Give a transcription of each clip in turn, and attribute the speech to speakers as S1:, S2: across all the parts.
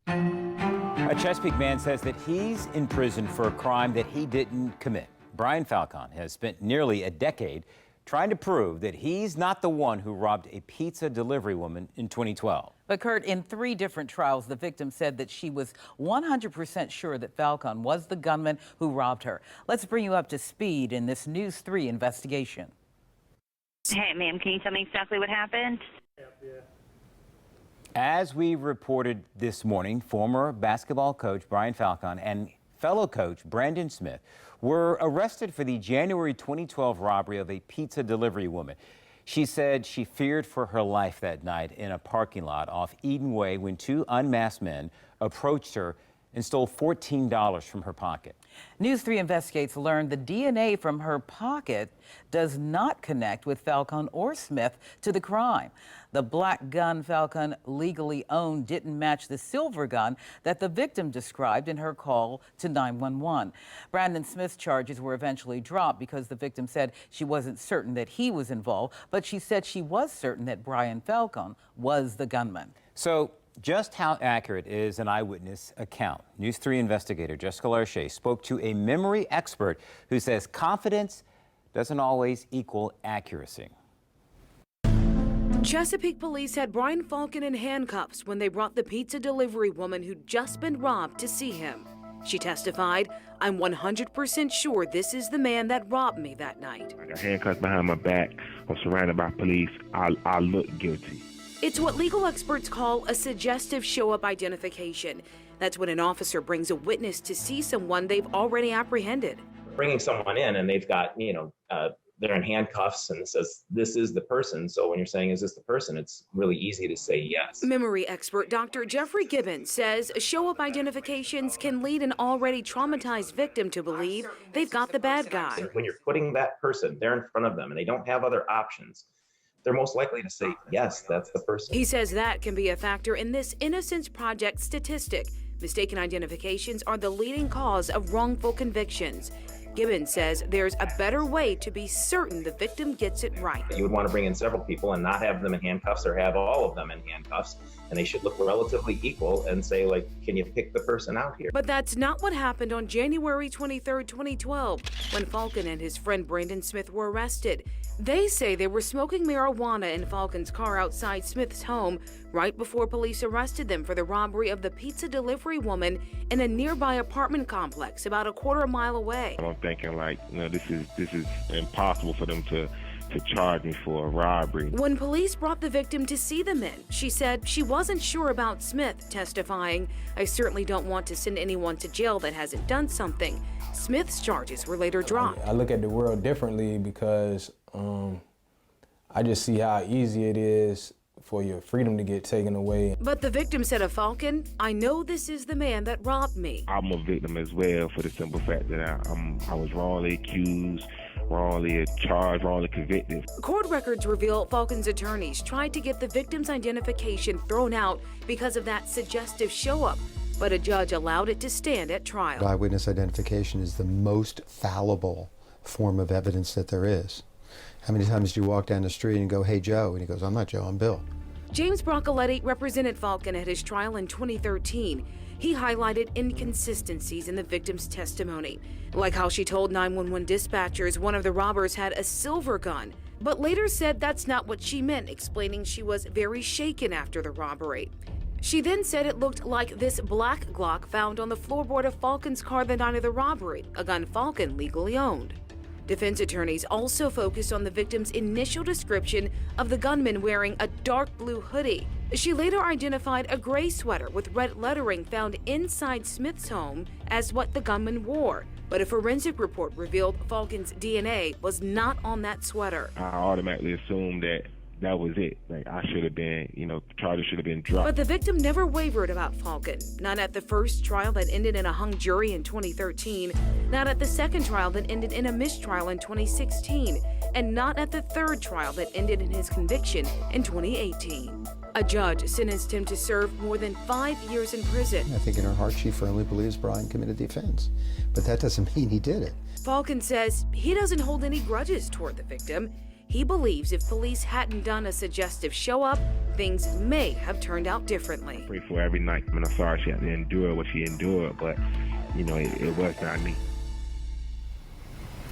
S1: A Chesapeake man says that he's in prison for a crime that he didn't commit. Brian Faulcon has spent nearly a decade trying to prove that he's not the one who robbed a pizza delivery woman in 2012.
S2: But Kurt, in 3 different trials, the victim said that she was 100% sure that Faulcon was the gunman who robbed her. Let's bring you up to speed in this News 3 investigation.
S3: Hey, ma'am, can you tell me exactly what happened?
S1: As we reported this morning, former basketball coach Brian Faulcon and fellow coach Brandon Smith were arrested for the January 2012 robbery of a pizza delivery woman. She said she feared for her life that night in a parking lot off Eden Way when 2 unmasked men approached her and stole $14 from her pocket.
S2: News 3 investigates learned the DNA from her pocket does not connect with Faulcon or Smith to the crime. The black gun Faulcon legally owned didn't match the silver gun that the victim described in her call to 911. Brandon Smith's charges were eventually dropped because the victim said she wasn't certain that he was involved, but she said she was certain that Brian Faulcon was the gunman.
S1: So, just how accurate is an eyewitness account? News 3 investigator Jessica Larché spoke to a memory expert who says confidence doesn't always equal accuracy.
S4: Chesapeake police had Brian Faulcon in handcuffs when they brought the pizza delivery woman who'd just been robbed to see him. She testified, "I'm 100% sure this is the man that robbed me that night."
S5: I got handcuffs behind my back. I'm surrounded by police. I look guilty.
S4: It's what legal experts call a suggestive show-up identification. That's when an officer brings a witness to see someone they've already apprehended.
S6: Bringing someone in and they've got, they're in handcuffs and it says, this is the person. So when you're saying, is this the person? It's really easy to say yes.
S4: Memory expert Dr. Jeffrey Gibbons says show-up identifications can lead an already traumatized victim to believe they've got the bad guy.
S6: When you're putting that person there in front of them and they don't have other options, they're most likely to say, yes, that's the person.
S4: He says that can be a factor in this Innocence Project statistic. Mistaken identifications are the leading cause of wrongful convictions. Gibbons says there's a better way to be certain the victim gets it right.
S6: You would want to bring in several people and not have them in handcuffs or have all of them in handcuffs. And they should look relatively equal and say, like, can you pick the person out here?
S4: But that's not what happened on January 23, 2012, when Faulcon and his friend Brandon Smith were arrested. They say they were smoking marijuana in Faulcon's car outside Smith's home right before police arrested them for the robbery of the pizza delivery woman in a nearby apartment complex about a quarter mile away.
S5: I'm thinking this is impossible for them to charge me for a robbery.
S4: When police brought the victim to see the men, she said she wasn't sure about Smith, testifying, "I certainly don't want to send anyone to jail that hasn't done something." Smith's charges were later dropped.
S7: I look at the world differently because I just see how easy it is for your freedom to get taken away.
S4: But the victim said of Faulcon, "I know this is the man that robbed me."
S5: I'm a victim as well for the simple fact that I was wrongly accused, wrongly charged, wrongly convicted.
S4: Court records reveal Faulcon's attorneys tried to get the victim's identification thrown out because of that suggestive show-up, but a judge allowed it to stand at trial.
S8: Eyewitness identification is the most fallible form of evidence that there is. How many times do you walk down the street and go, "Hey, Joe," and he goes, "I'm not Joe, I'm Bill"?
S4: James Broccoletti represented Faulcon at his trial in 2013. He highlighted inconsistencies in the victim's testimony, like how she told 911 dispatchers one of the robbers had a silver gun, but later said that's not what she meant, explaining she was very shaken after the robbery. She then said it looked like this black Glock found on the floorboard of Faulcon's car the night of the robbery, a gun Faulcon legally owned. Defense attorneys also focused on the victim's initial description of the gunman wearing a dark blue hoodie. She later identified a gray sweater with red lettering found inside Smith's home as what the gunman wore. But a forensic report revealed Faulcon's DNA was not on that sweater.
S5: I automatically assumed that was it. I should have been, charges should have been dropped.
S4: But the victim never wavered about Faulcon. Not at the first trial that ended in a hung jury in 2013, not at the second trial that ended in a mistrial in 2016, and not at the third trial that ended in his conviction in 2018. A judge sentenced him to serve more than 5 years in prison.
S8: I think in her heart she firmly believes Brian committed the offense, but that doesn't mean he did it.
S4: Faulcon says he doesn't hold any grudges toward the victim. He believes if police hadn't done a suggestive show-up, things may have turned out differently.
S5: Pray for every night. I'm sorry she had to endure what she endured, but it was not me.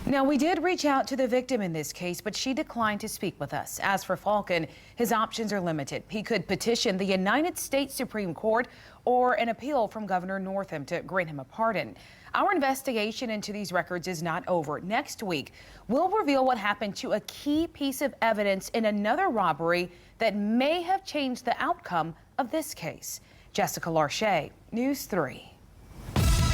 S4: Now, we did reach out to the victim in this case, but she declined to speak with us. As for Faulcon, his options are limited. He could petition the United States Supreme Court or an appeal from Governor Northam to grant him a pardon. Our investigation into these records is not over. Next week, we'll reveal what happened to a key piece of evidence in another robbery that may have changed the outcome of this case. Jessica Larché, News 3.